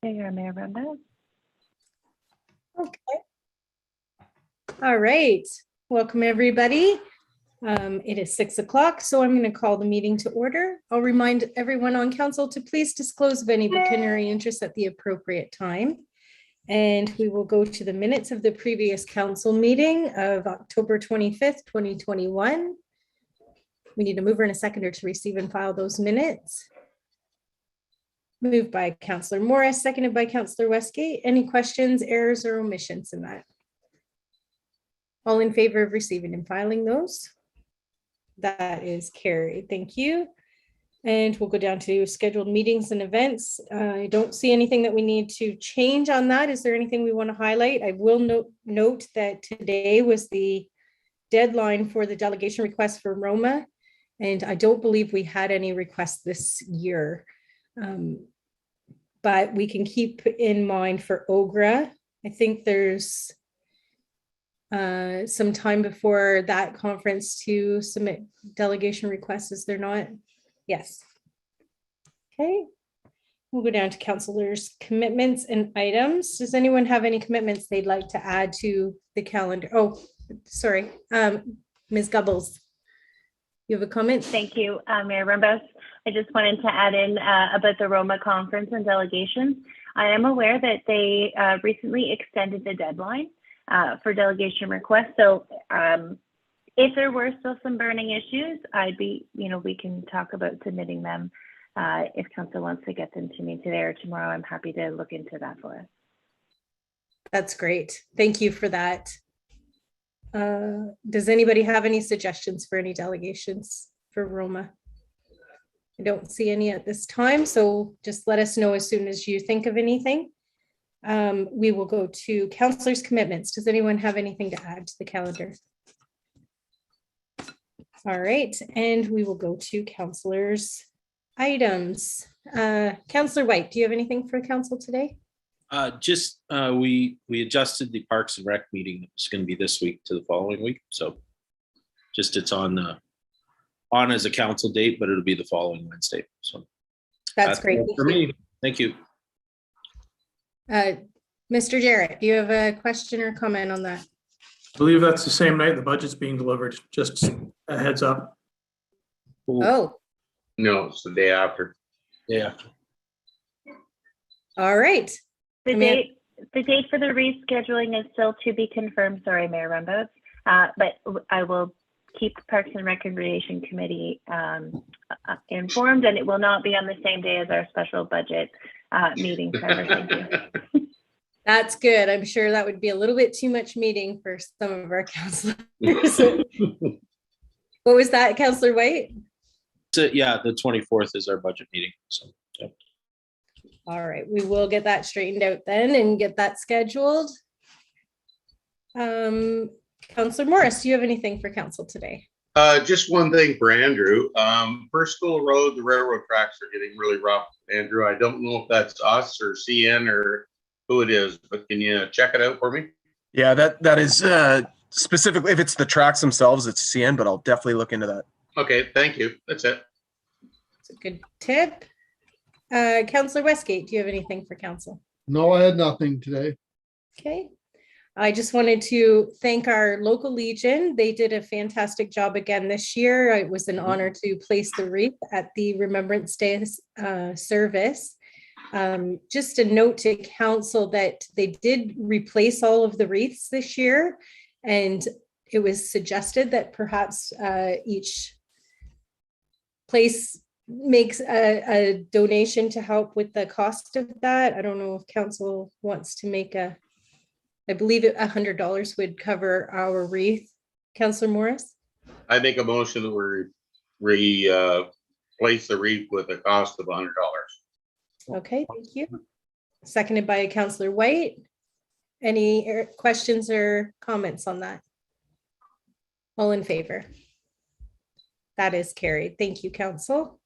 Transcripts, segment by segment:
There you are, Mayor Brenda. Okay. All right. Welcome, everybody. It is 6 o'clock, so I'm going to call the meeting to order. I'll remind everyone on council to please disclose of any pecuniary interest at the appropriate time. And we will go to the minutes of the previous council meeting of October 25th, 2021. We need a mover and a seconder to receive and file those minutes. Moved by Councillor Morris, seconded by Councillor Westgate. Any questions, errors, or omissions in that? All in favor of receiving and filing those? That is carried. Thank you. And we'll go down to scheduled meetings and events. I don't see anything that we need to change on that. Is there anything we want to highlight? I will note that today was the deadline for the delegation request for Roma, and I don't believe we had any requests this year. But we can keep in mind for OGRA. I think there's some time before that conference to submit delegation requests, is there not? Yes. Okay. We'll go down to councillors' commitments and items. Does anyone have any commitments they'd like to add to the calendar? Oh, sorry. Ms. Gubbles, you have a comment? Thank you, Mayor Rembos. I just wanted to add in about the Roma conference and delegations. I am aware that they recently extended the deadline for delegation requests. So if there were still some burning issues, I'd be, we can talk about submitting them. If council wants to get them to me today or tomorrow, I'm happy to look into that for us. That's great. Thank you for that. Does anybody have any suggestions for any delegations for Roma? I don't see any at this time, so just let us know as soon as you think of anything. We will go to councillors' commitments. Does anyone have anything to add to the calendar? All right, and we will go to councillors' items. Councillor White, do you have anything for council today? We adjusted the Parks and Rec meeting that was going to be this week to the following week. So just it's on as a council date, but it'll be the following Wednesday. So that's great for me. Thank you. Mr. Jarrett, do you have a question or comment on that? I believe that's the same night the budget's being delivered, just a heads up. Oh. No, it's the day after. Yeah. All right. The date for the rescheduling is still to be confirmed. Sorry, Mayor Rembos. But I will keep Parks and Recreation Committee informed, and it will not be on the same day as our special budget meeting. Trevor, thank you. That's good. I'm sure that would be a little bit too much meeting for some of our councillors. What was that, Councillor White? So yeah, the 24th is our budget meeting. So yeah. All right, we will get that straightened out then and get that scheduled. Councillor Morris, do you have anything for council today? Just one thing for Andrew. First School Road, the railroad tracks are getting really rough. Andrew, I don't know if that's us or CN or who it is, but can you check it out for me? Yeah, that is specifically, if it's the tracks themselves, it's CN, but I'll definitely look into that. Okay, thank you. That's it. It's a good tip. Councillor Westgate, do you have anything for council? No, I had nothing today. Okay. I just wanted to thank our local Legion. They did a fantastic job again this year. It was an honor to place the wreath at the Remembrance Day service. Just a note to council that they did replace all of the wreaths this year, and it was suggested that perhaps each place makes a donation to help with the cost of that. I don't know if council wants to make I believe $100 would cover our wreath. Councillor Morris? I make a motion that we replace the wreath with a cost of $100. Okay, thank you. Seconded by Councillor White. Any questions or comments on that? All in favor? That is carried. Thank you, council.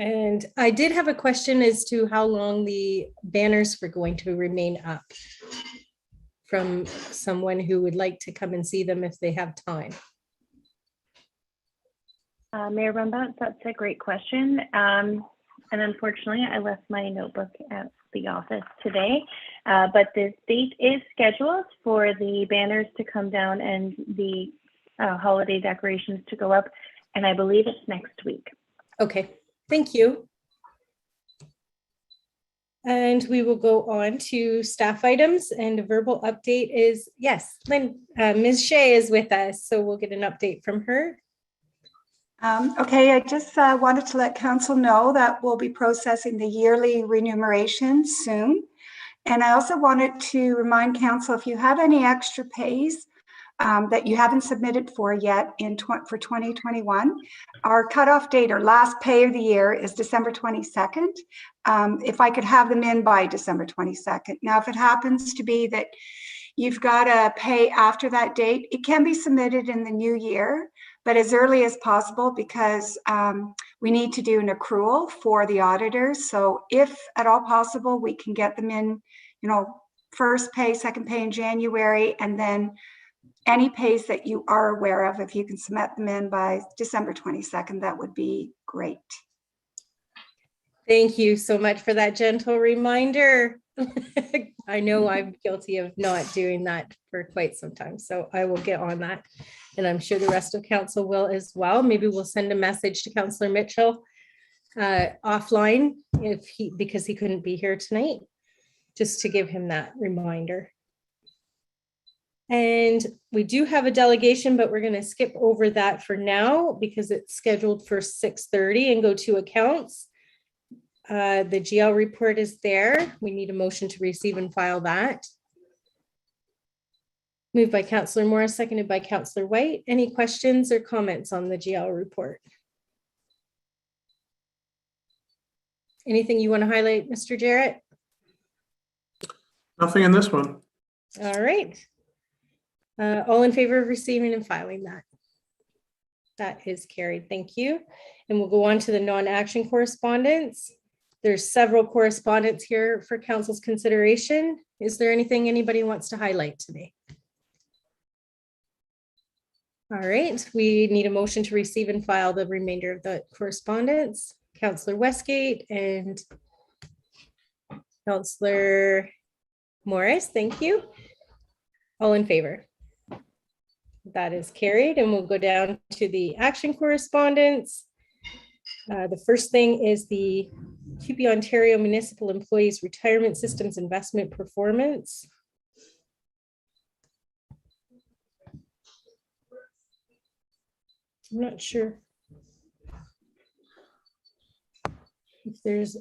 And I did have a question as to how long the banners were going to remain up from someone who would like to come and see them if they have time. Mayor Rumbach, that's a great question. And unfortunately, I left my notebook at the office today, but the date is scheduled for the banners to come down and the holiday decorations to go up, and I believe it's next week. Okay, thank you. And we will go on to staff items, and a verbal update is, yes, Ms. Shea is with us, so we'll get an update from her. Okay, I just wanted to let council know that we'll be processing the yearly remuneration soon. And I also wanted to remind council, if you have any extra pays that you haven't submitted for yet for 2021, our cutoff date or last pay of the year is December 22nd. If I could have them in by December 22nd. Now, if it happens to be that you've got to pay after that date, it can be submitted in the new year, but as early as possible, because we need to do an accrual for the auditors. So if at all possible, we can get them in, first pay, second pay in January, and then any pays that you are aware of, if you can submit them in by December 22nd, that would be great. Thank you so much for that gentle reminder. I know I'm guilty of not doing that for quite some time, so I will get on that. And I'm sure the rest of council will as well. Maybe we'll send a message to Councillor Mitchell offline because he couldn't be here tonight, just to give him that reminder. And we do have a delegation, but we're going to skip over that for now because it's scheduled for 6:30 and go to accounts. The GL report is there. We need a motion to receive and file that. Moved by Councillor Morris, seconded by Councillor White. Any questions or comments on the GL report? Anything you want to highlight, Mr. Jarrett? Nothing in this one. All right. All in favor of receiving and filing that? That is carried. Thank you. And we'll go on to the non-action correspondence. There's several correspondence here for council's consideration. Is there anything anybody wants to highlight today? All right, we need a motion to receive and file the remainder of the correspondence. Councillor Westgate and Councillor Morris, thank you. All in favor? That is carried, and we'll go down to the action correspondence. The first thing is the QB Ontario Municipal Employees Retirement Systems Investment Performance. I'm not sure if there's.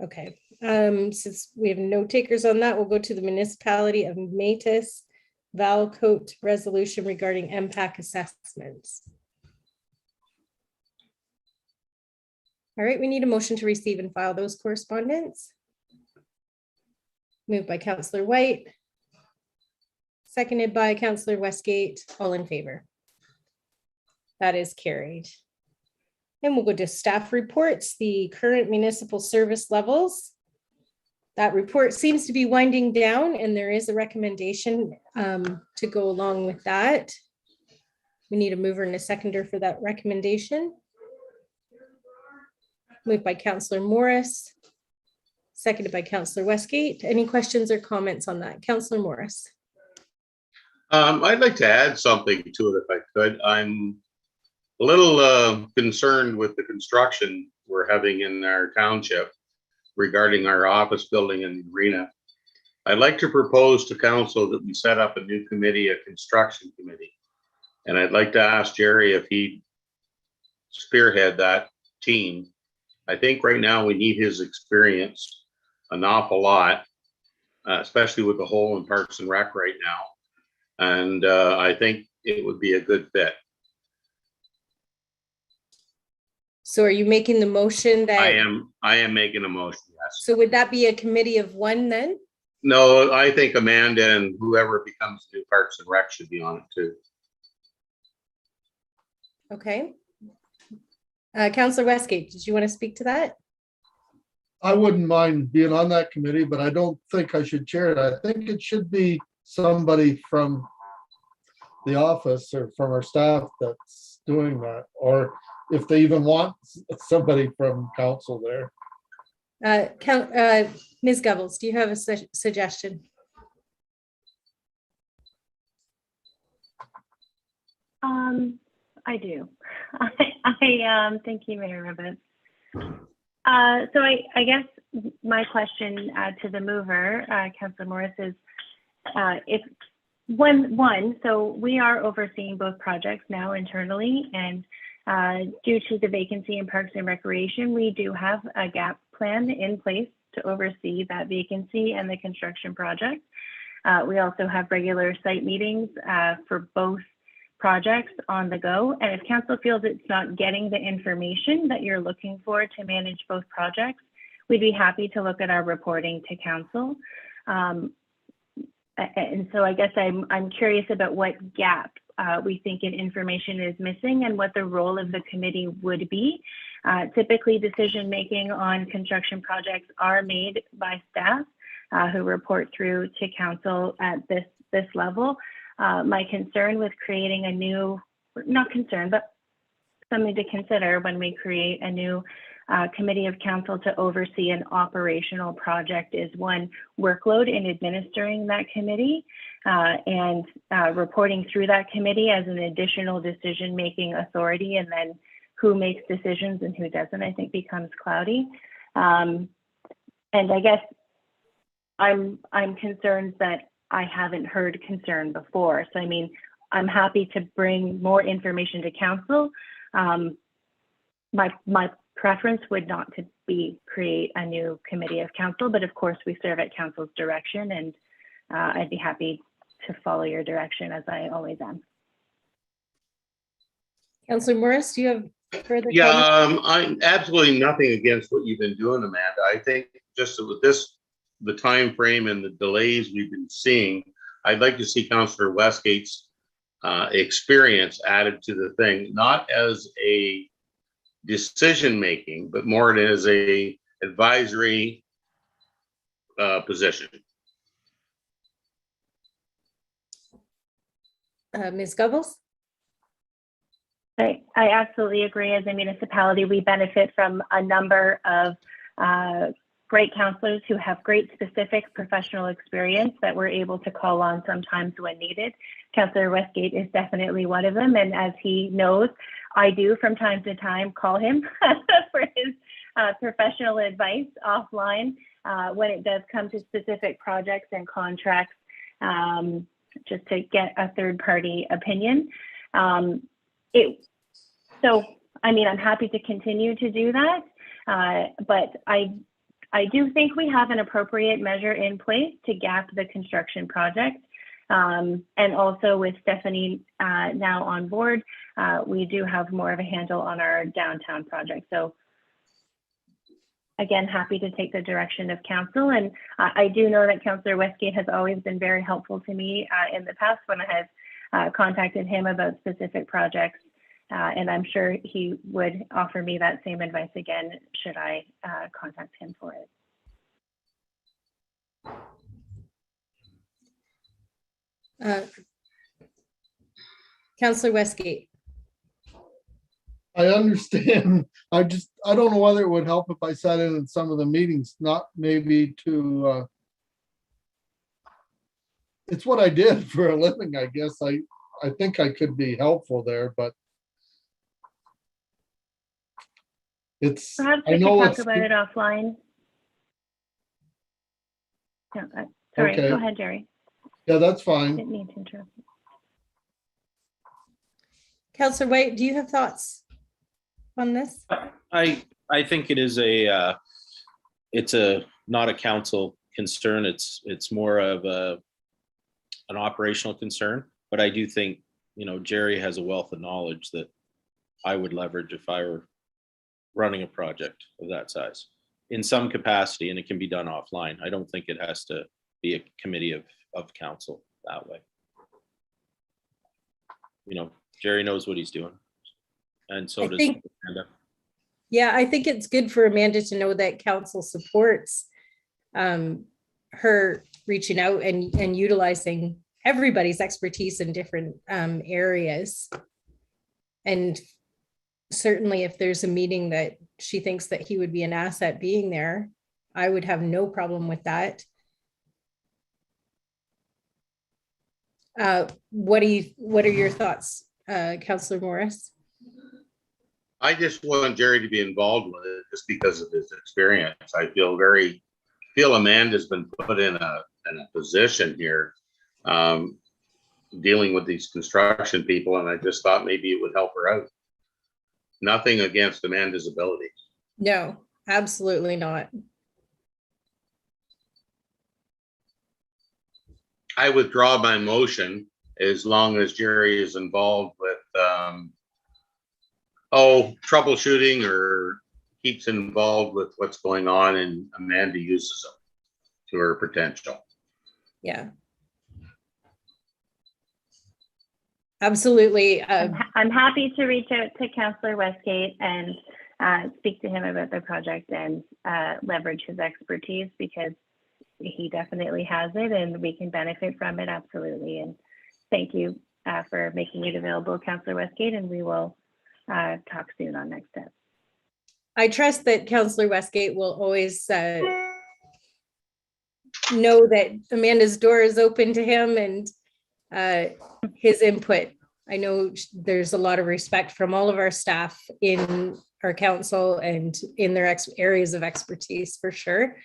Okay, since we have no takers on that, we'll go to the Municipality of Métis Valcote resolution regarding MPAC assessments. All right, we need a motion to receive and file those correspondence. Moved by Councillor White, seconded by Councillor Westgate. All in favor? That is carried. And we'll go to staff reports, the current municipal service levels. That report seems to be winding down, and there is a recommendation to go along with that. We need a mover and a seconder for that recommendation. Moved by Councillor Morris, seconded by Councillor Westgate. Any questions or comments on that? Councillor Morris. I'd like to add something to it if I could. I'm a little concerned with the construction we're having in our township regarding our office building and the arena. I'd like to propose to council that we set up a new committee, a construction committee. And I'd like to ask Jerry if he'd spearhead that team. I think right now we need his experience an awful lot, especially with the hole in Parks and Rec right now. And I think it would be a good fit. So are you making the motion that? I am making a motion, yes. So would that be a committee of one then? No, I think Amanda and whoever becomes new Parks and Rec should be on it too. Okay. Councillor Westgate, did you want to speak to that? I wouldn't mind being on that committee, but I don't think I should chair it. I think it should be somebody from the office or from our staff that's doing that, or if they even want somebody from council there. Ms. Govels, do you have a suggestion? I do. Thank you, Mayor Rivas. So I guess my question to the mover, Councillor Morris, is if so we are overseeing both projects now internally, and due to the vacancy in Parks and Recreation, we do have a gap plan in place to oversee that vacancy and the construction project. We also have regular site meetings for both projects on the go. And if council feels it's not getting the information that you're looking for to manage both projects, we'd be happy to look at our reporting to council. And so I guess I'm curious about what gap we think in information is missing and what the role of the committee would be. Typically, decision-making on construction projects are made by staff who report through to council at this level. My concern with creating a new, not concern, but something to consider when we create a new committee of council to oversee an operational project is one, workload in administering that committee and reporting through that committee as an additional decision-making authority, and then who makes decisions and who doesn't, I think becomes cloudy. And I guess I'm concerned that I haven't heard concern before. So, I mean, I'm happy to bring more information to council. My preference would not to be create a new committee of council, but of course we serve at council's direction, and I'd be happy to follow your direction as I always am. Councillor Morris, do you have further comments? Yeah, I'm absolutely nothing against what you've been doing, Amanda. I think just with the time frame and the delays we've been seeing, I'd like to see Councillor Westgate's experience added to the thing, not as a decision making, but more as a advisory position. Ms. Govels? I absolutely agree. As a municipality, we benefit from a number of great councillors who have great specific professional experience that we're able to call on sometimes when needed. Councillor Westgate is definitely one of them. And as he knows, I do from time to time call him for his professional advice offline when it does come to specific projects and contracts, just to get a third party opinion. So, I mean, I'm happy to continue to do that, but I do think we have an appropriate measure in place to gap the construction project. And also with Stephanie now on board, we do have more of a handle on our downtown project. So again, happy to take the direction of council. And I do know that Councillor Westgate has always been very helpful to me in the past when I have contacted him about specific projects. And I'm sure he would offer me that same advice again, should I contact him for it. Councillor Westgate. I understand. I don't know whether it would help if I sat in some of the meetings, not maybe to, it's what I did for a living, I guess. I think I could be helpful there, but it's, Perhaps I we know can it's, talk about it offline. No, sorry, Okay. Go ahead, Jerry. yeah, that's fine. Didn't mean to interrupt. Councillor White, do you have thoughts on this? I think it is it's not a council concern. It's more of an operational concern. But I do think, Jerry has a wealth of knowledge that I would leverage if I were running a project of that size in some capacity, and it can be done offline. I don't think it has to be a committee of council that way. Jerry knows what he's doing, and so does Amanda. Yeah, I think it's good for Amanda to know that council supports her reaching out and utilizing everybody's expertise in different areas. And certainly if there's a meeting that she thinks that he would be an asset being there, I would have no problem with that. What are your thoughts, Councillor Morris? I just want Jerry to be involved with it just because of his experience. I feel Amanda's been put in a position here, dealing with these construction people, and I just thought maybe it would help her out. Nothing against Amanda's ability. No, absolutely not. I withdraw my motion as long as Jerry is involved with troubleshooting or keeps involved with what's going on, and Amanda uses them to her potential. Yeah. Absolutely. I'm happy to reach out to Councillor Westgate and speak to him about the project and leverage his expertise, because he definitely has it and we can benefit from it. Absolutely. And thank you for making it available, Councillor Westgate, and we will talk soon on next steps. I trust that Councillor Westgate will always know that Amanda's door is open to him and his input. I know there's a lot of respect from all of our staff in our council and in their areas of expertise for sure.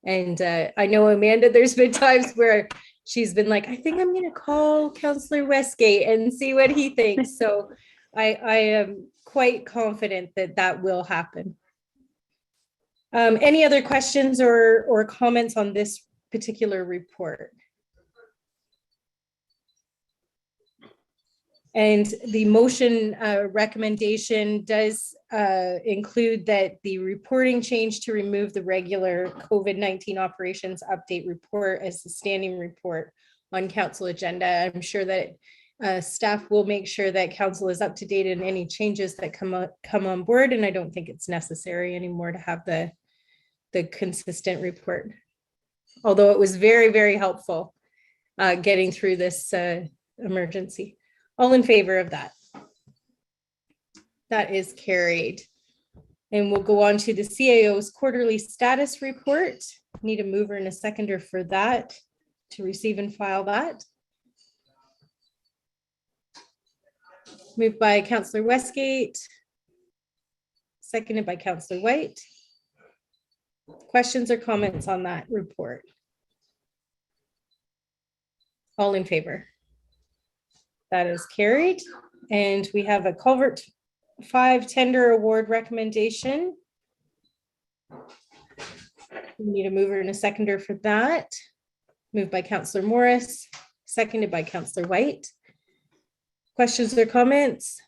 And I know Amanda, there's been times where she's been like, I think I'm going to call Councillor Westgate and see what he thinks. So I am quite confident that that will happen. Any other questions or comments on this particular report? And the motion recommendation does include that the reporting change to remove the regular COVID-19 operations update report as the standing report on council agenda. I'm sure that staff will make sure that council is up to date in any changes that come on board. And I don't think it's necessary anymore to have the consistent report. Although it was very, very helpful getting through this emergency. All in favor of that? That is carried. And we'll go on to the CAO's quarterly status report. Need a mover and a seconder for that to receive and file that. Moved by Councillor Westgate, seconded by Councillor White. Questions or comments on that report? All in favor? That is carried. And we have a Culvert 5 tender award recommendation. We need a mover and a seconder for that. Moved by Councillor Morris, seconded by Councillor White. Questions or comments?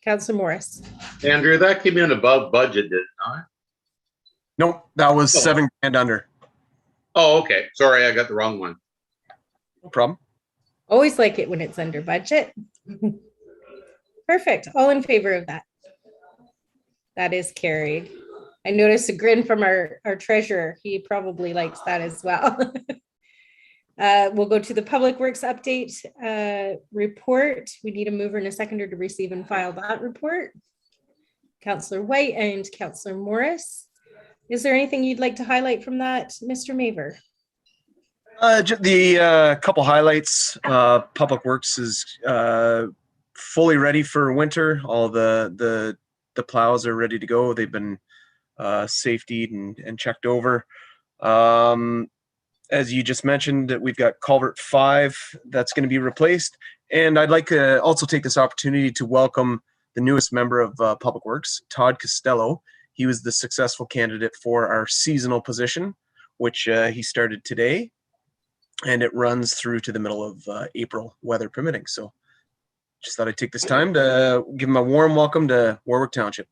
Councillor Morris. Andrew, that came in above budget, did it not? Nope, that was $7 grand under. Oh, okay. Sorry, I got the wrong one. No problem. Always like it when it's under budget. Perfect. All in favor of that? That is carried. I noticed a grin from our treasurer. He probably likes that as well. We'll go to the Public Works update report. We need a mover and a seconder to receive and file that report. Councillor White and Councillor Morris. Is there anything you'd like to highlight from that, Mr. Maver? The couple highlights. Public Works is fully ready for winter. All the plows are ready to go. They've been safetied and checked over. As you just mentioned, we've got Culvert 5 that's going to be replaced. And I'd like to also take this opportunity to welcome the newest member of Public Works, Todd Costello. He was the successful candidate for our seasonal position, which he started today. And it runs through to the middle of April, weather permitting. So just thought I'd take this time to give him a warm welcome to Warwick Township.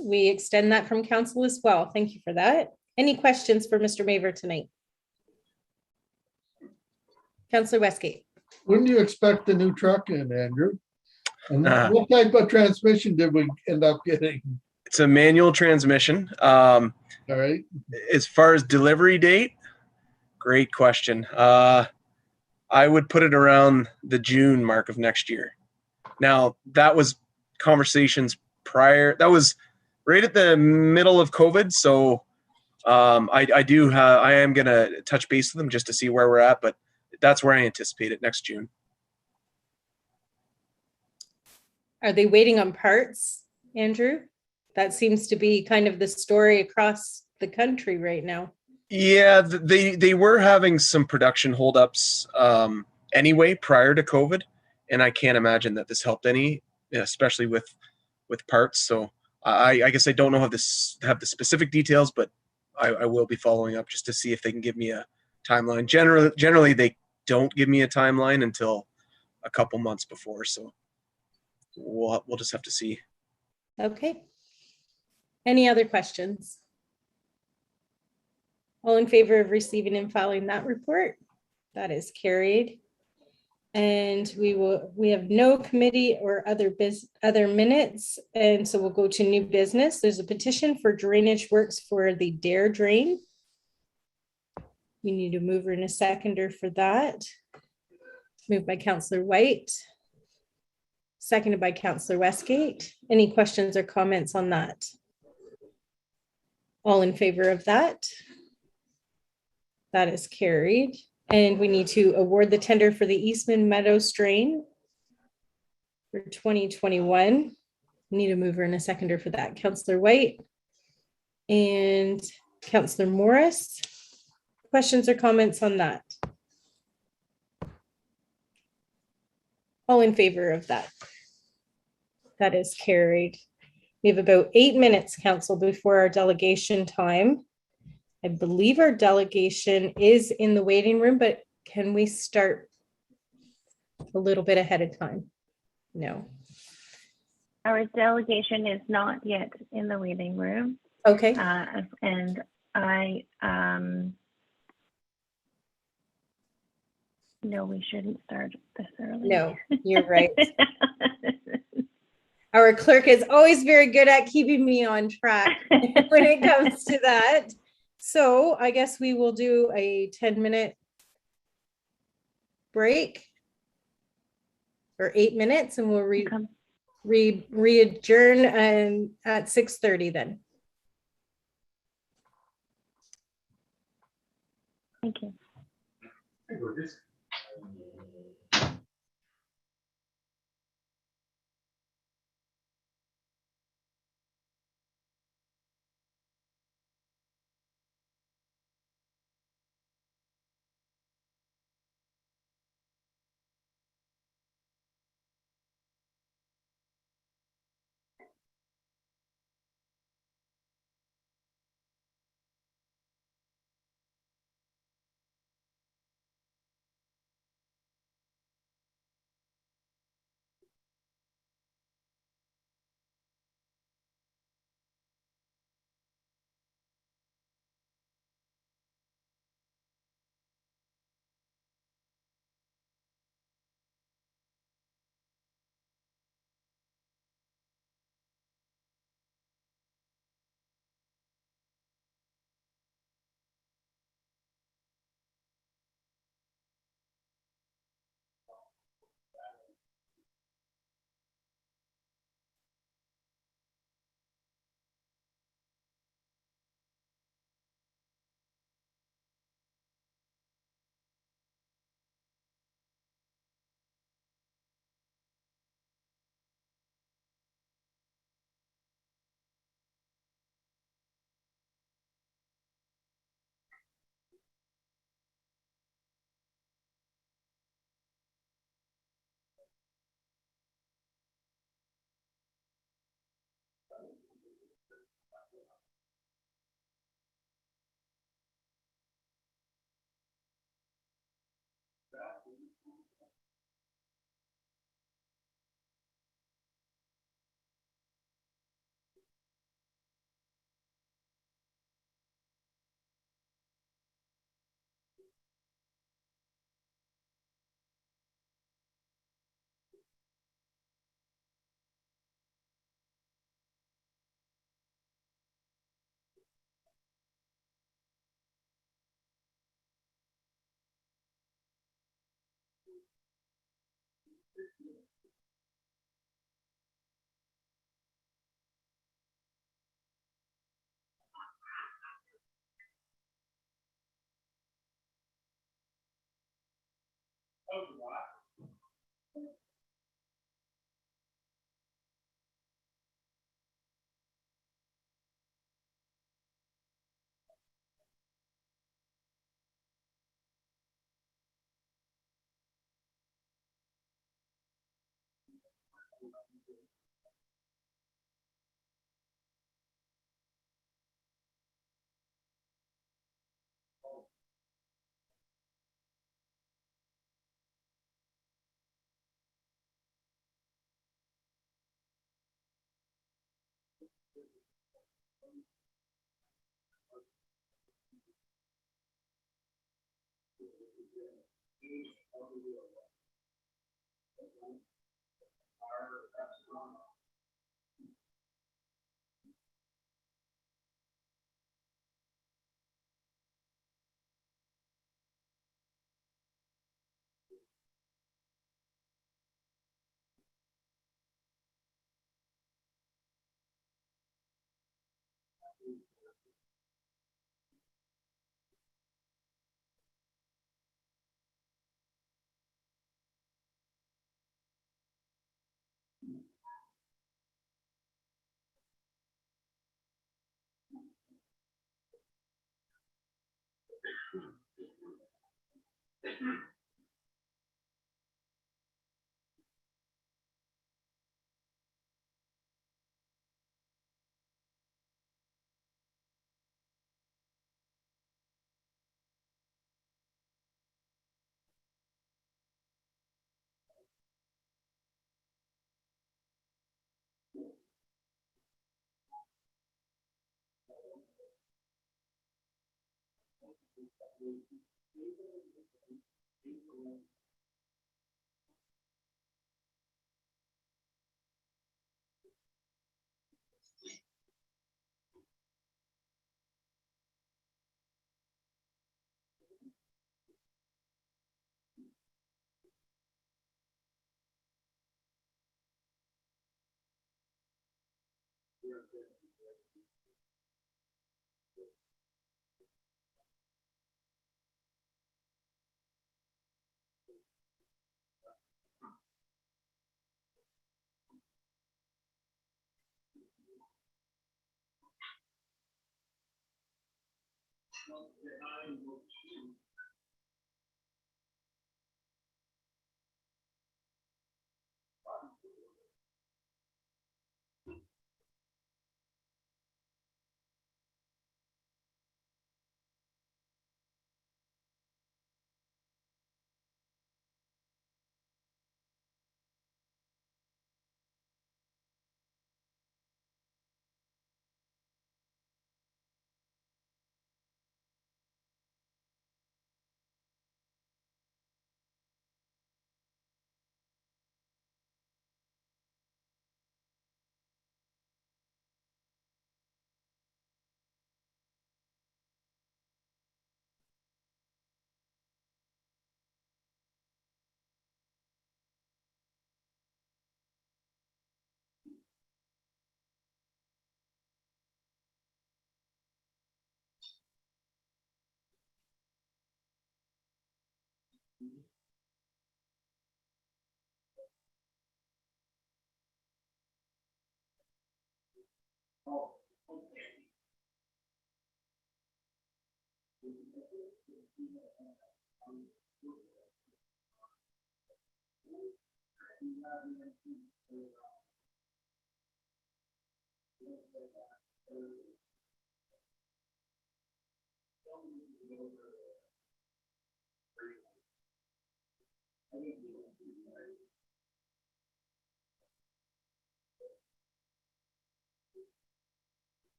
We extend that from council as well. Thank you for that. Any questions for Mr. Maver tonight? Councillor Westgate. When do you expect the new truck in, Andrew? And what type of transmission did we end up getting? It's a manual transmission. All right. As far as delivery date, great question. I would put it around the June mark of next year. Now, that was conversations prior. That was right at the middle of COVID. So I am going to touch base with them just to see where we're at, but that's where I anticipate it, next June. Are they waiting on parts, Andrew? That seems to be kind of the story across the country right now. Yeah, they were having some production holdups anyway prior to COVID, and I can't imagine that this helped any, especially with parts. So I guess I don't know have the specific details, but I will be following up just to see if they can give me a timeline. Generally they don't give me a timeline until a couple months before, so we'll just have to see. Okay. Any other questions? All in favor of receiving and filing that report? That is carried. And we have no committee or other minutes. And so we'll go to new business. There's a petition for drainage works for the Dare Drain. We need a mover and a seconder for that. Moved by Councillor White. Seconded by Councillor Westgate. Any questions or comments on that? All in favor of that? That is carried. And we need to award the tender for the Eastman Meadows drain for 2021. Need a mover and a seconder for that. Councillor White and Councillor Morris. Questions or comments on that? All in favor of that? That is carried. We have about 8 minutes, Council, before our delegation time. I believe our delegation is in the waiting room, but can we start a little bit ahead of time? No. Our delegation is not yet in the waiting room. Okay. And I, no, we shouldn't start this early. No, you're right. Our clerk is always very good at keeping me on track when it comes to that. So I guess we will do a 10-minute break or 8 minutes, and we'll re-adjourn at 6:30 then. Thank you.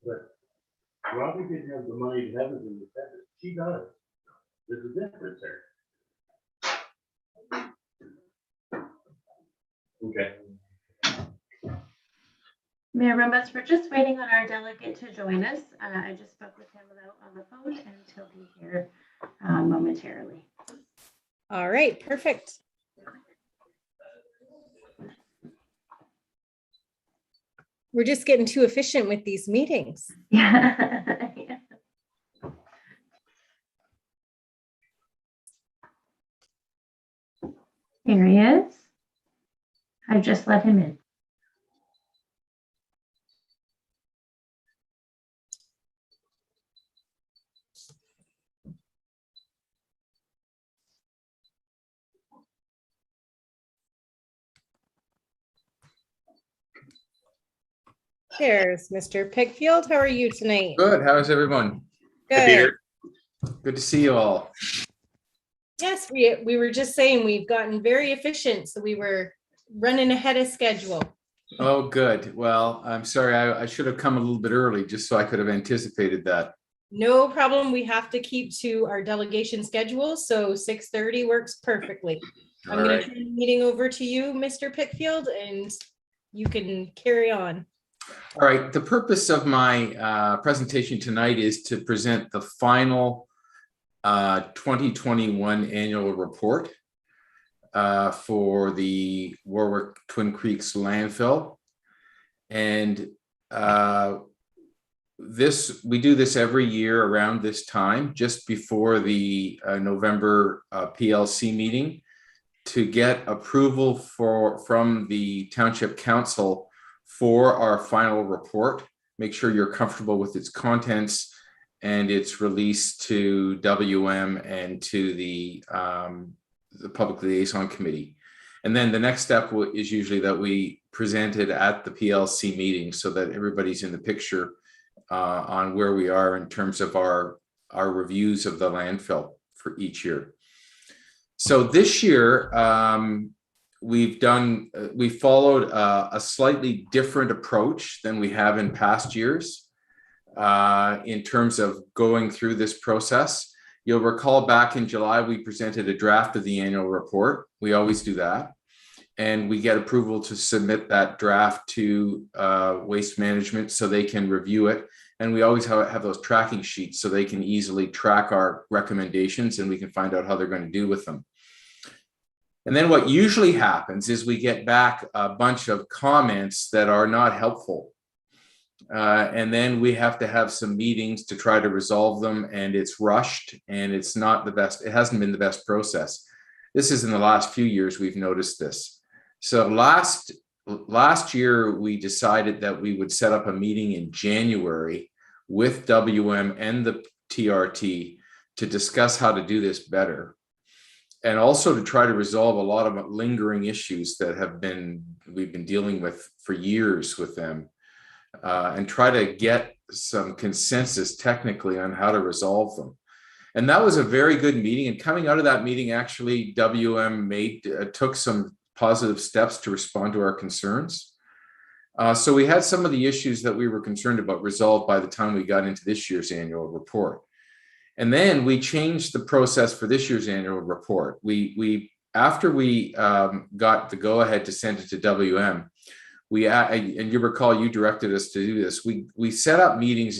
But Robbie didn't have the money to have it independent. She does. There's a difference there. Okay. Mayor Rembes, we're just waiting on our delegate to join us. I just spoke with him on the phone and he'll be here momentarily. All right, perfect. We're just getting too efficient with these meetings. Yeah. Here he is. I just let him in. There's Mr. Pigfield. How are you tonight? Good. How's everyone? Good. Peter. Good to see you all. Yes, we were just saying we've gotten very efficient, so we were running ahead of schedule. Oh, good. Well, I'm sorry. I should have come a little bit early just so I could have anticipated that. No problem. We have to keep to our delegation schedule, so 6:30 works perfectly. I'm All going right. to turn the meeting over to you, Mr. Pickfield, and you can carry on. All right. The purpose of my presentation tonight is to present the final 2021 annual report for the Warwick Twin Creeks landfill. And we do this every year around this time, just before the November PLC meeting, to get approval from the Township Council for our final report. Make sure you're comfortable with its contents, and it's released to WM and to the Public Liaison Committee. And then the next step is usually that we present it at the PLC meeting so that everybody's in the picture on where we are in terms of our reviews of the landfill for each year. So this year, we followed a slightly different approach than we have in past years in terms of going through this process. You'll recall back in July, we presented a draft of the annual report. We always do that. And we get approval to submit that draft to Waste Management so they can review it. And we always have those tracking sheets so they can easily track our recommendations and we can find out how they're going to do with them. And then what usually happens is we get back a bunch of comments that are not helpful. And then we have to have some meetings to try to resolve them, and it's rushed and it's not the best. It hasn't been the best process. This is in the last few years we've noticed this. So last year we decided that we would set up a meeting in January with WM and the TRT to discuss how to do this better. And also to try to resolve a lot of lingering issues that we've been dealing with for years with them, and try to get some consensus technically on how to resolve them. And that was a very good meeting. And coming out of that meeting, actually, WM took some positive steps to respond to our concerns. So we had some of the issues that we were concerned about resolved by the time we got into this year's annual report. And then we changed the process for this year's annual report. After we got the go-ahead to send it to WM, and you recall you directed us to do this. We set up meetings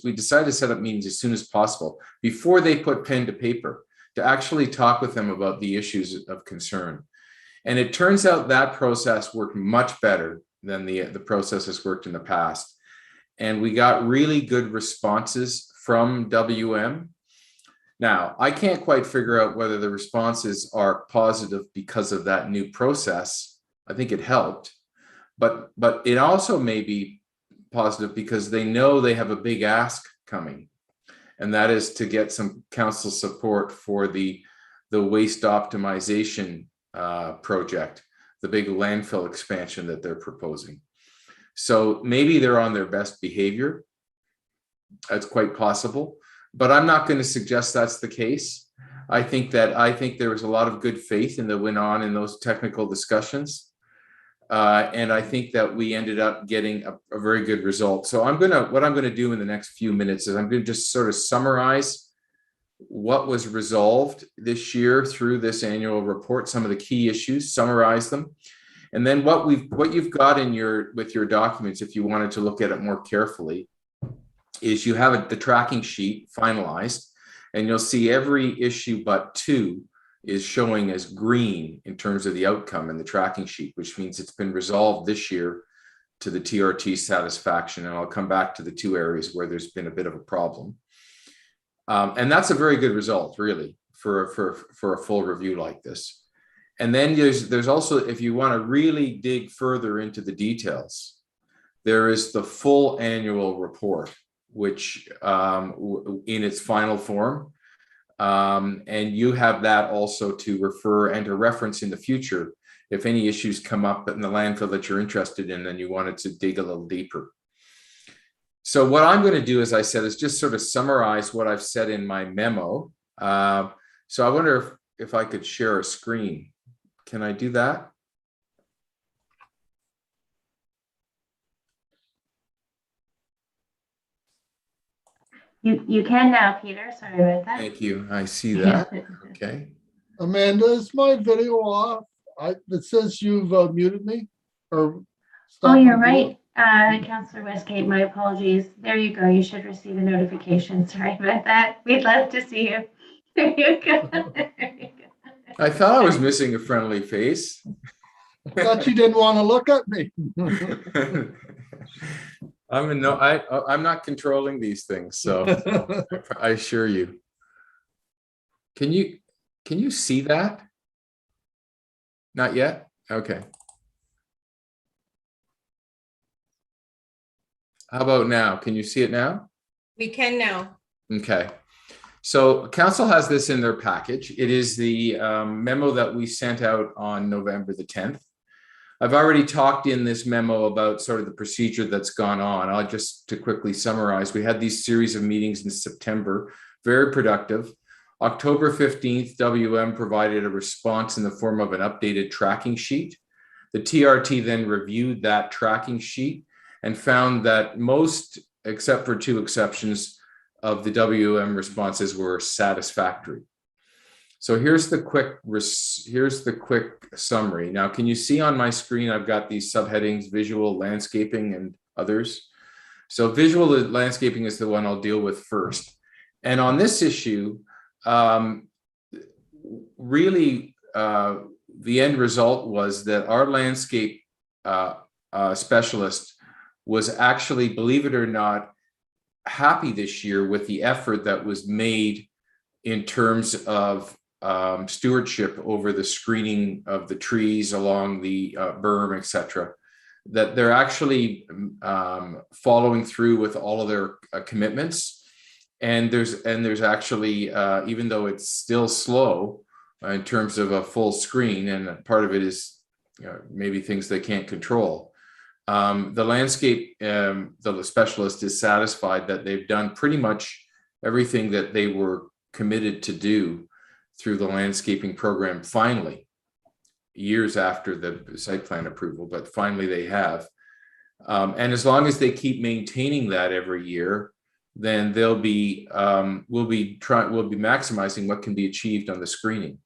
we decided to set up meetings as soon as possible before they put pen to paper to actually talk with them about the issues of concern. And it turns out that process worked much better than the process has worked in the past. And we got really good responses from WM. Now, I can't quite figure out whether the responses are positive because of that new process. I think it helped, but it also may be positive because they know they have a big ask coming, and that is to get some council support for the waste optimization project, the big landfill expansion that they're proposing. So maybe they're on their best behavior. That's quite possible, but I'm not going to suggest that's the case. I think there was a lot of good faith that went on in those technical discussions. And I think that we ended up getting a very good result. So what I'm gonna do in the next few minutes is I'm gonna just sort of summarize what was resolved this year through this annual report, some of the key issues, summarize them. And then what you've got with your documents, if you wanted to look at it more carefully, is you have the tracking sheet finalized, and you'll see every issue but 2 is showing as green in terms of the outcome in the tracking sheet, which means it's been resolved this year to the TRT satisfaction. And I'll come back to the 2 areas where there's been a bit of a problem. And that's a very good result, really, for a full review like this. And then there's also, if you want to really dig further into the details, there is the full annual report, which in its final form. And you have that also to refer and to reference in the future if any issues come up in the landfill that you're interested in and you wanted to dig a little deeper. So what I'm going to do, as I said, is just sort of summarize what I've said in my memo. So I wonder if I could share a screen. Can I do that? You can now, Peter. Sorry about that. Thank you. I see that. Okay. Amanda, is my video off? It says you've muted me or Oh, stopped you're my video. right. Councillor Westgate, my apologies. There you go. You should receive a notification. Sorry about that. We'd love to see you. There you go. There you go. I thought I was missing a friendly face. I thought you didn't want to look at me. I'm not controlling these things, so I assure you. Can you see that? Not yet? Okay. How about now? Can you see it now? We can now. Okay. So council has this in their package. It is the memo that we sent out on November the 10th. I've already talked in this memo about sort of the procedure that's gone on. I'll just to quickly summarize. We had these series of meetings in September, very productive. October 15th, WM provided a response in the form of an updated tracking sheet. The TRT then reviewed that tracking sheet and found that most, except for 2 exceptions, of the WM responses were satisfactory. So here's the quick summary. Now, can you see on my screen, I've got these subheadings, visual, landscaping, and others. So visual landscaping is the one I'll deal with first. And on this issue, really, the end result was that our landscape specialist was actually, believe it or not, happy this year with the effort that was made in terms of stewardship over the screening of the trees along the berm, etc. That they're actually following through with all of their commitments, and there's actually even though it's still slow in terms of a full screen, and part of it is maybe things they can't control. The landscape, the specialist is satisfied that they've done pretty much everything that they were committed to do through the landscaping program, finally, years after the site plan approval, but finally they have. And as long as they keep maintaining that every year, then we'll be maximizing what can be achieved on the screening.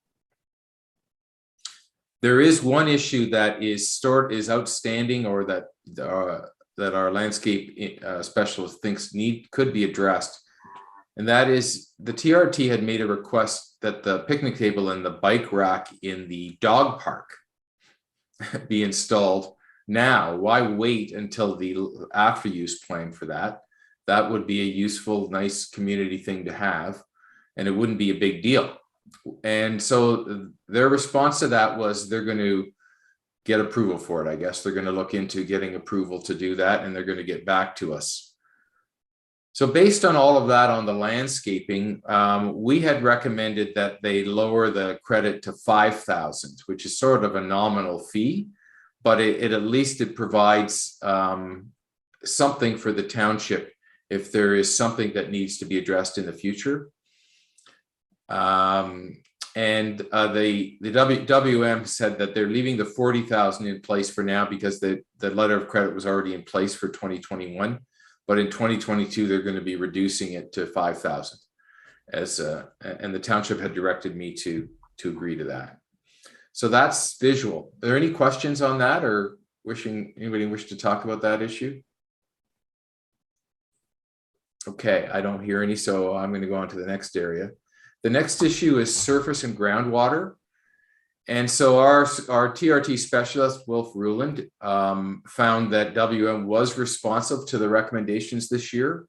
There is one issue that is outstanding, or that our landscape specialist thinks could be addressed, and that is the TRT had made a request that the picnic table and the bike rack in the dog park be installed now. Why wait until the after use plan for that? That would be a useful, nice community thing to have, and it wouldn't be a big deal. And so their response to that was they're going to get approval for it. I guess they're going to look into getting approval to do that, and they're going to get back to us. So based on all of that on the landscaping, we had recommended that they lower the credit to $5,000, which is sort of a nominal fee, but at least it provides something for the township if there is something that needs to be addressed in the future. And the WM said that they're leaving the 40,000 in place for now because the letter of credit was already in place for 2021, but in 2022 they're going to be reducing it to 5,000. And the township had directed me to agree to that. So that's visual. Are there any questions on that, or anybody wish to talk about that issue? Okay, I don't hear any, so I'm going to go on to the next area. The next issue is surface and groundwater. And so our TRT specialist, Wilf Ruland, found that WM was responsive to the recommendations this year.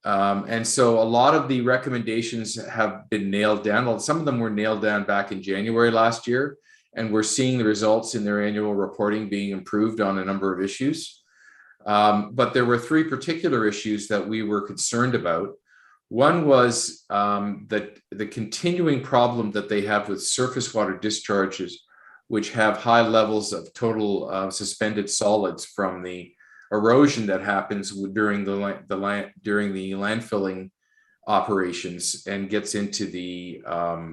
And so a lot of the recommendations have been nailed down. Some of them were nailed down back in January last year, and we're seeing the results in their annual reporting being improved on a number of issues. But there were three particular issues that we were concerned about. One was that the continuing problem that they have with surface water discharges, which have high levels of total suspended solids from the erosion that happens during the landfilling operations and gets into the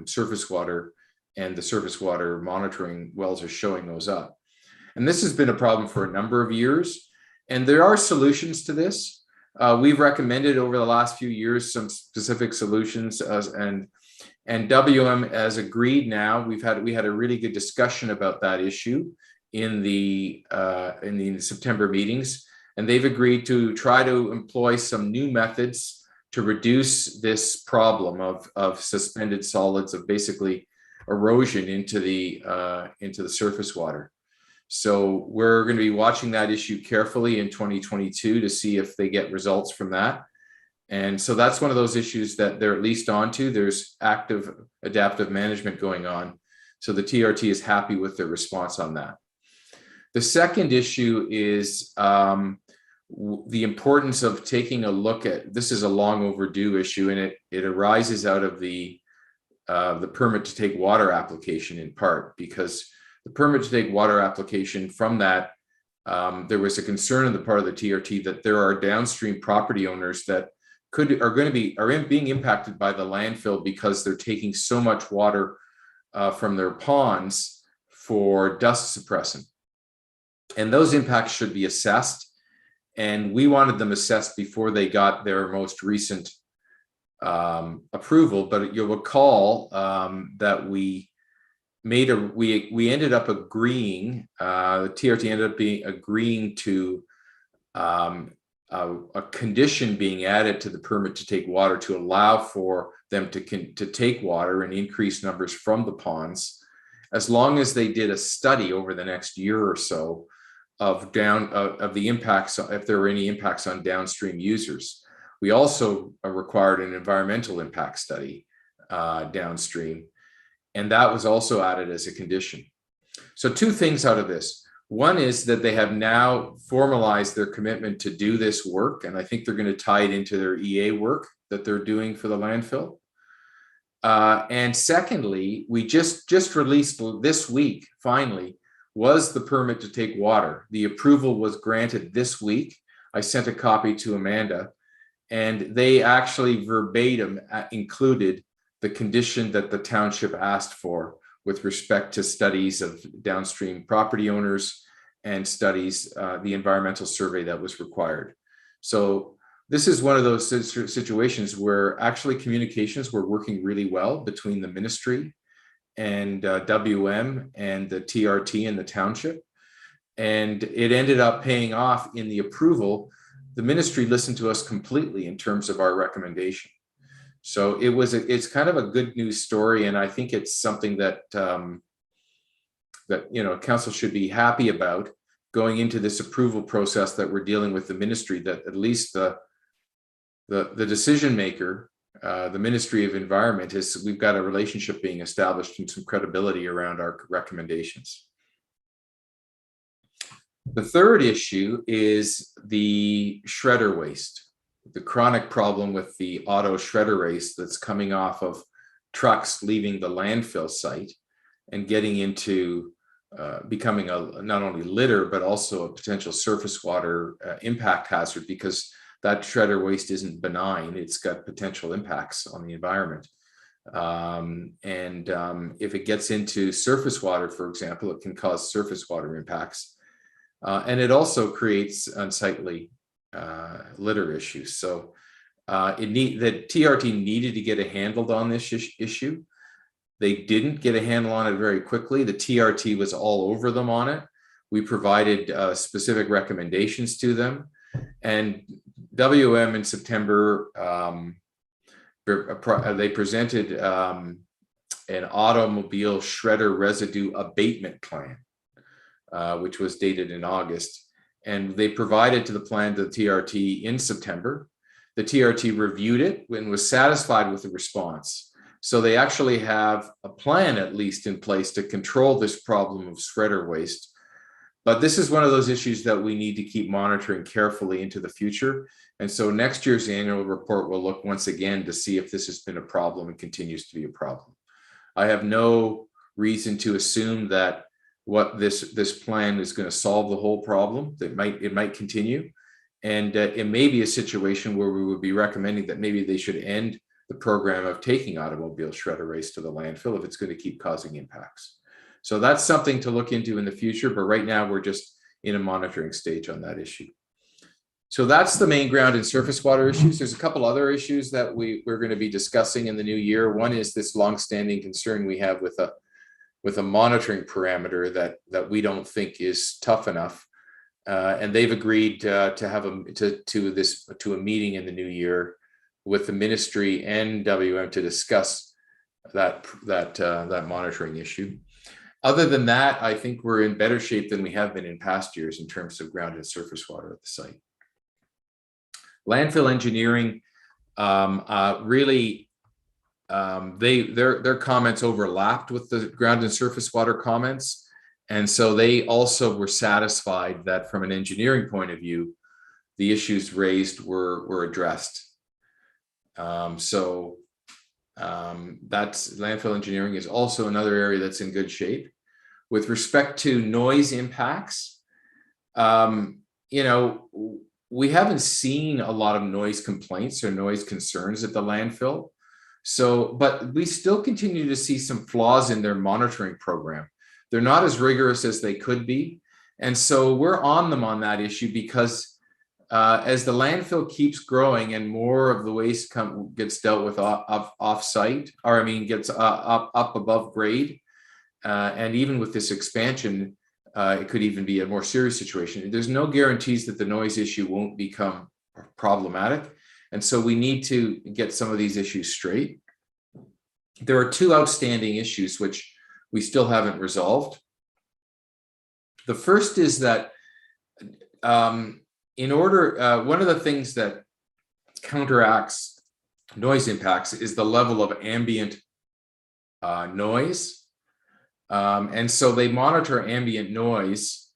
surface water, and the surface water monitoring wells are showing those up. And this has been a problem for a number of years, and there are solutions to this. We've recommended over the last few years some specific solutions, and WM has agreed now. We had a really good discussion about that issue in the September meetings, and they've agreed to try to employ some new methods to reduce this problem of suspended solids, of basically erosion into the surface water. So we're going to be watching that issue carefully in 2022 to see if they get results from that. And so that's one of those issues that they're at least onto. There's active adaptive management going on. So the TRT is happy with their response on that. The second issue is the importance of taking a look at, this is a long overdue issue, and it arises out of the permit to take water application in part, because the permit to take water application, from that, there was a concern on the part of the TRT that there are downstream property owners that are being impacted by the landfill because they're taking so much water from their ponds for dust suppressant. And those impacts should be assessed. And we wanted them assessed before they got their most recent approval. But you'll recall that we ended up agreeing, the TRT ended up agreeing to a condition being added to the permit to take water to allow for them to take water in increased numbers from the ponds, as long as they did a study over the next year or so of the impacts, if there were any impacts on downstream users. We also required an environmental impact study downstream, and that was also added as a condition. So two things out of this. One is that they have now formalized their commitment to do this work, and I think they're going to tie it into their EA work that they're doing for the landfill. And secondly, we just released this week, finally, was the permit to take water. The approval was granted this week. I sent a copy to Amanda, and they actually verbatim included the condition that the township asked for with respect to studies of downstream property owners and studies, the environmental survey that was required. So this is one of those situations where actually communications were working really well between the ministry and WM and the TRT and the township. And it ended up paying off in the approval. The ministry listened to us completely in terms of our recommendation. So it's kind of a good news story, and I think it's something that council should be happy about going into this approval process that we're dealing with the ministry. That at least the decision maker, the Ministry of Environment, we've got a relationship being established and some credibility around our recommendations. The third issue is the shredder waste. The chronic problem with the auto shredder waste that's coming off of trucks leaving the landfill site and getting into becoming not only litter, but also a potential surface water impact hazard, because that shredder waste isn't benign. It's got potential impacts on the environment. If it gets into surface water, for example, it can cause surface water impacts. And it also creates unsightly litter issues. So the TRT needed to get a handle on this issue. They didn't get a handle on it very quickly. The TRT was all over them on it. We provided specific recommendations to them. And WM in September, they presented an automobile shredder residue abatement plan, which was dated in August. And they provided to the plan to the TRT in September. The TRT reviewed it and was satisfied with the response. So they actually have a plan, at least in place, to control this problem of shredder waste. But this is one of those issues that we need to keep monitoring carefully into the future. And so next year's annual report will look once again to see if this has been a problem and continues to be a problem. I have no reason to assume that what this plan is going to solve the whole problem. It might continue. And it may be a situation where we would be recommending that maybe they should end the program of taking automobile shredder waste to the landfill if it's going to keep causing impacts. So that's something to look into in the future, but right now we're just in a monitoring stage on that issue. So that's the main ground and surface water issues. There's a couple other issues that we're going to be discussing in the new year. One is this longstanding concern we have with a monitoring parameter that we don't think is tough enough. And they've agreed to have a meeting in the new year with the ministry and WM to discuss that monitoring issue. Other than that, I think we're in better shape than we have been in past years in terms of ground and surface water at the site. Landfill Engineering, really, their comments overlapped with the ground and surface water comments. And so they also were satisfied that from an engineering point of view, the issues raised were addressed. That's Landfill Engineering is also another area that's in good shape. With respect to noise impacts, we haven't seen a lot of noise complaints or noise concerns at the landfill. But we still continue to see some flaws in their monitoring program. They're not as rigorous as they could be. And so we're on them on that issue because as the landfill keeps growing and more of the waste gets dealt with off-site, gets up above grade, and even with this expansion, it could even be a more serious situation. There's no guarantees that the noise issue won't become problematic. And so we need to get some of these issues straight. There are two outstanding issues which we still haven't resolved. The first is that one of the things that counteracts noise impacts is the level of ambient noise. And so they monitor ambient noise,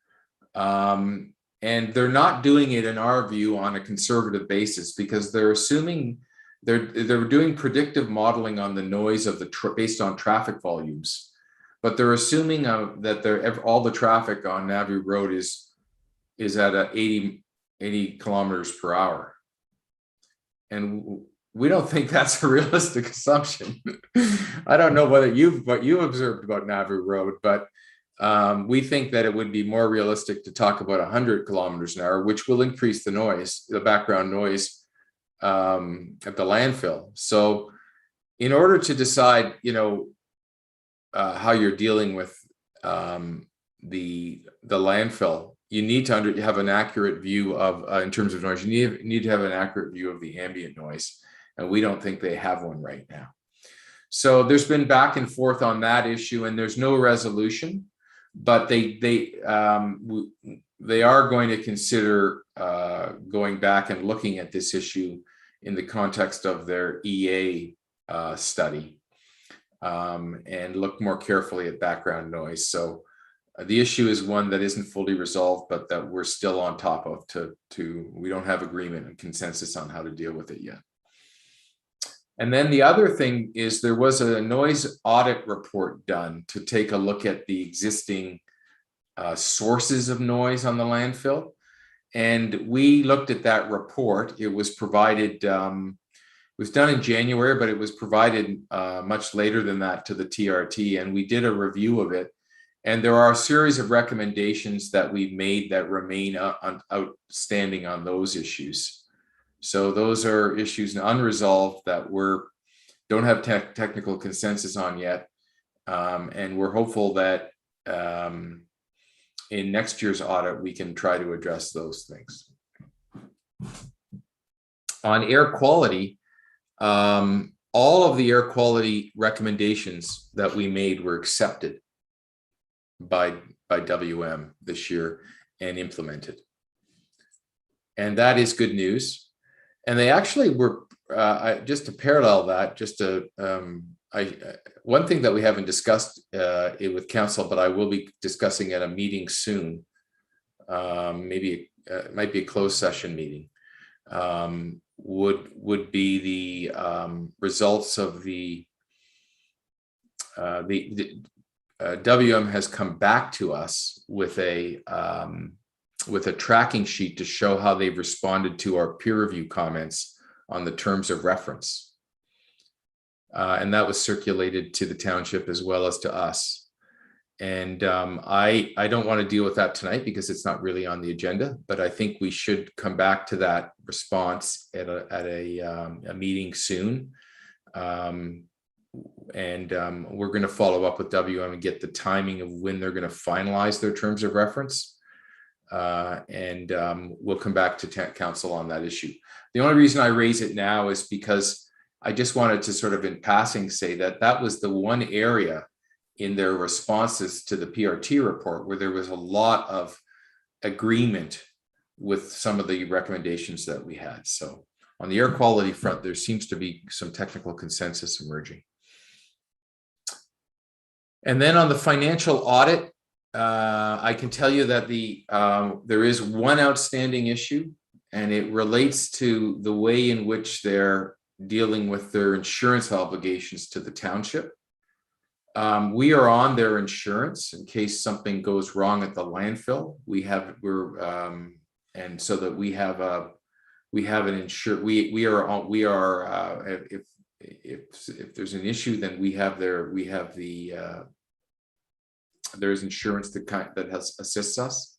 and they're not doing it, in our view, on a conservative basis because they're assuming they're doing predictive modeling on the noise of based on traffic volumes. But they're assuming that all the traffic on Nauvoo Road is at 80 kilometers per hour. And we don't think that's a realistic assumption. I don't know what you observed about Nauvoo Road, but we think that it would be more realistic to talk about 100 kilometers an hour, which will increase the background noise at the landfill. So in order to decide, how you're dealing with the landfill, you need to have an accurate view of, in terms of noise, you need to have an accurate view of the ambient noise. And we don't think they have one right now. So there's been back and forth on that issue and there's no resolution, but they are going to consider going back and looking at this issue in the context of their EA study. And look more carefully at background noise. So the issue is one that isn't fully resolved, but that we're still on top of we don't have agreement and consensus on how to deal with it yet. And then the other thing is there was a noise audit report done to take a look at the existing sources of noise on the landfill. And we looked at that report. It was provided was done in January, but it was provided much later than that to the TRT, and we did a review of it. And there are a series of recommendations that we've made that remain outstanding on those issues. So those are issues unresolved that don't have technical consensus on yet. And we're hopeful that in next year's audit, we can try to address those things. On air quality, all of the air quality recommendations that we made were accepted by WM this year and implemented. And that is good news. And they actually were, just to parallel that, one thing that we haven't discussed with council, but I will be discussing at a meeting soon, maybe it might be a closed session meeting, would be the results of the WM has come back to us with a tracking sheet to show how they've responded to our peer review comments on the terms of reference. And that was circulated to the township as well as to us. And I don't want to deal with that tonight because it's not really on the agenda, but I think we should come back to that response at a meeting soon. We're going to follow up with WM and get the timing of when they're going to finalize their terms of reference. We'll come back to council on that issue. The only reason I raise it now is because I just wanted to sort of in passing say that that was the one area in their responses to the PRT report where there was a lot of agreement with some of the recommendations that we had. So on the air quality front, there seems to be some technical consensus emerging. And then on the financial audit, I can tell you that there is one outstanding issue, and it relates to the way in which they're dealing with their insurance obligations to the township. We are on their insurance in case something goes wrong at the landfill. And so that we have an insured. If there's an issue, then there's insurance that assists us.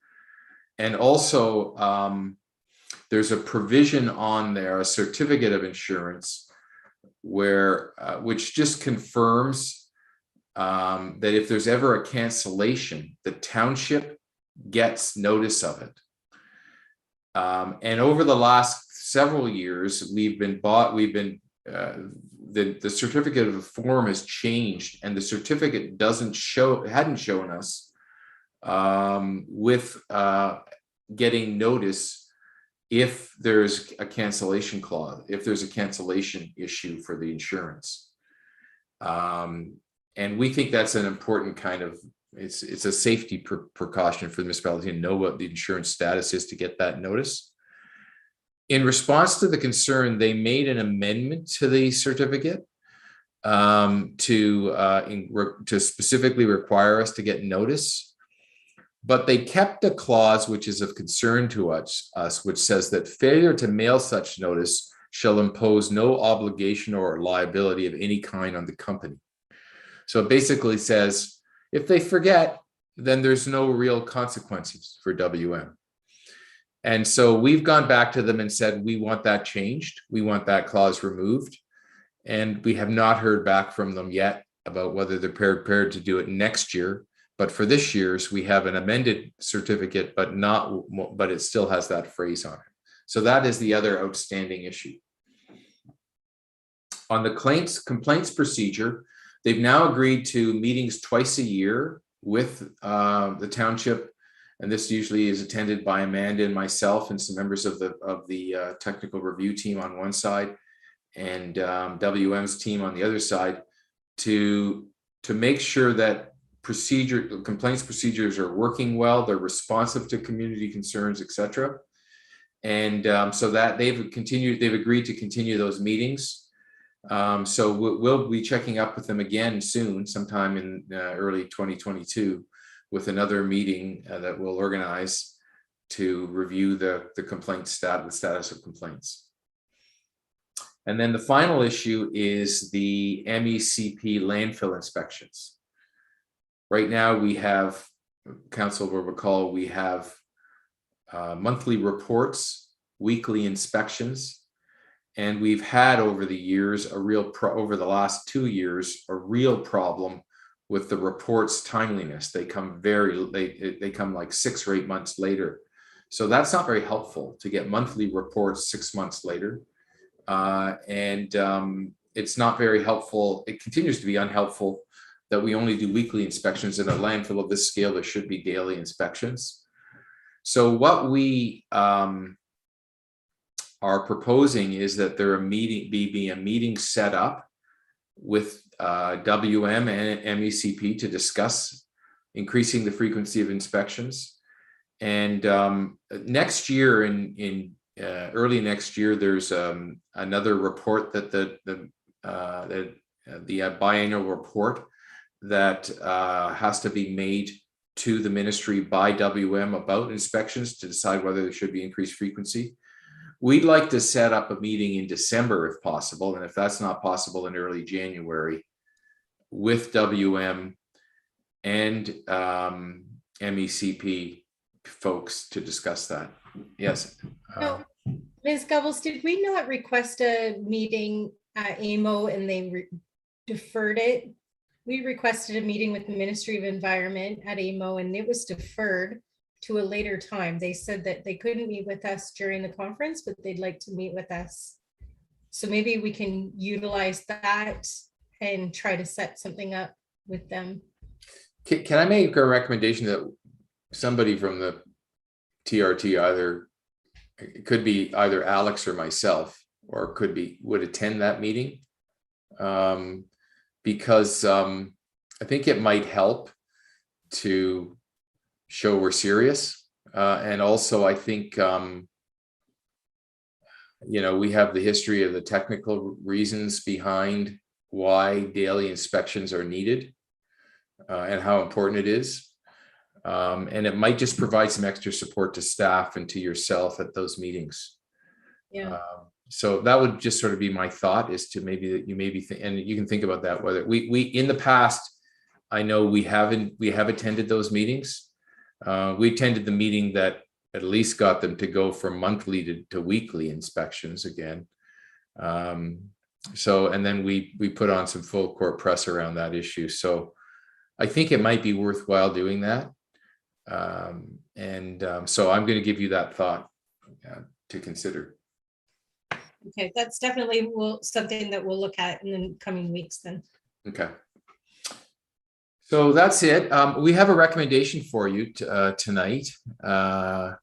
And also there's a provision on there, a certificate of insurance, which just confirms that if there's ever a cancellation, the township gets notice of it. And over the last several years, the certificate of the form has changed, and the certificate hadn't shown us with getting notice if there's a cancellation clause, if there's a cancellation issue for the insurance. And we think that's an important kind of, it's a safety precaution for the municipality to know what the insurance status is to get that notice. In response to the concern, they made an amendment to the certificate to specifically require us to get notice, but they kept a clause which is of concern to us, which says that failure to mail such notice shall impose no obligation or liability of any kind on the company. So it basically says, if they forget, then there's no real consequences for WM. And so we've gone back to them and said, we want that changed. We want that clause removed. And we have not heard back from them yet about whether they're prepared to do it next year. But for this year's, we have an amended certificate, but it still has that phrase on it. So that is the other outstanding issue. On the complaints procedure, they've now agreed to meetings twice a year with the township. And this usually is attended by Amanda and myself and some members of the technical review team on one side and WM's team on the other side to make sure that complaints procedures are working well, they're responsive to community concerns, etc. And so that they've agreed to continue those meetings. So we'll be checking up with them again soon, sometime in early 2022. With another meeting that we'll organize to review the complaint status of complaints. And then the final issue is the MECP landfill inspections. Right now we have, council will recall, we have monthly reports, weekly inspections, and we've had over the years over the last 2 years a real problem with the reports timeliness. They come very late. They come like 6 or 8 months later. So that's not very helpful to get monthly reports 6 months later. It's not very helpful. It continues to be unhelpful that we only do weekly inspections. In a landfill of this scale, there should be daily inspections. So what we are proposing is that there be a meeting set up with WM and MECP to discuss increasing the frequency of inspections. And next year, early next year, there's another report that the biannual report that has to be made to the ministry by WM about inspections to decide whether there should be increased frequency. We'd like to set up a meeting in December if possible, and if that's not possible, in early January, with WM and MECP folks to discuss that. Yes. No, Ms. Gubbles, did we not request a meeting at AMO and they deferred it? We requested a meeting with the Ministry of Environment at AMO and it was deferred to a later time. They said that they couldn't meet with us during the conference, but they'd like to meet with us. So maybe we can utilize that and try to set something up with them. Can I make a recommendation that somebody from the TRT, it could be either Alex or myself, or would attend that meeting? Because I think it might help to show we're serious. And also I think, we have the history of the technical reasons behind why daily inspections are needed and how important it is. And it might just provide some extra support to staff and to yourself at those meetings. Yeah. So that would just sort of be my thought, is to and you can think about that, whether we in the past, I know we have attended those meetings. We attended the meeting that at least got them to go from monthly to weekly inspections again. So, and then we put on some full court press around that issue. So I think it might be worthwhile doing that. So I'm going to give you that thought to consider. Okay, that's definitely something that we'll look at in the coming weeks then. Okay. So that's it. We have a recommendation for you tonight. Pull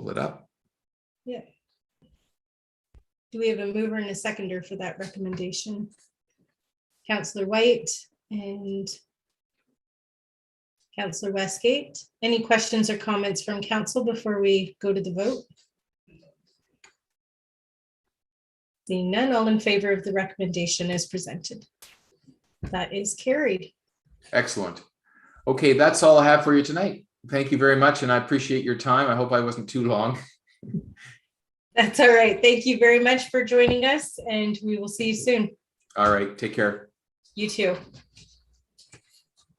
it up. Yeah. Do we have a mover and a seconder for that recommendation? Councillor White and Councillor Westgate. Any questions or comments from council before we go to the vote? Seeing none, all in favor of the recommendation as presented. That is carried. Excellent. Okay, that's all I have for you tonight. Thank you very much, and I appreciate your time. I hope I wasn't too long. That's all right. Thank you very much for joining us, and we will see you soon. All right, take care. You too.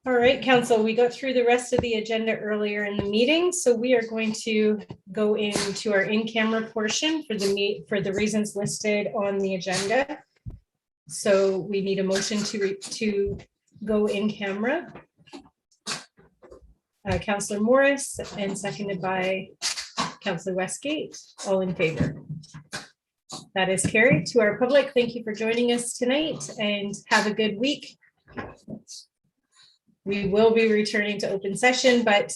All right, council, we got through the rest of the agenda earlier in the meeting, so we are going to go into our in-camera portion for the reasons listed on the agenda. So we need a motion to go in camera. Councillor Morris, and seconded by Councillor Westgate. All in favor? That is carried. To our public, thank you for joining us tonight and have a good week. We will be returning to open session, but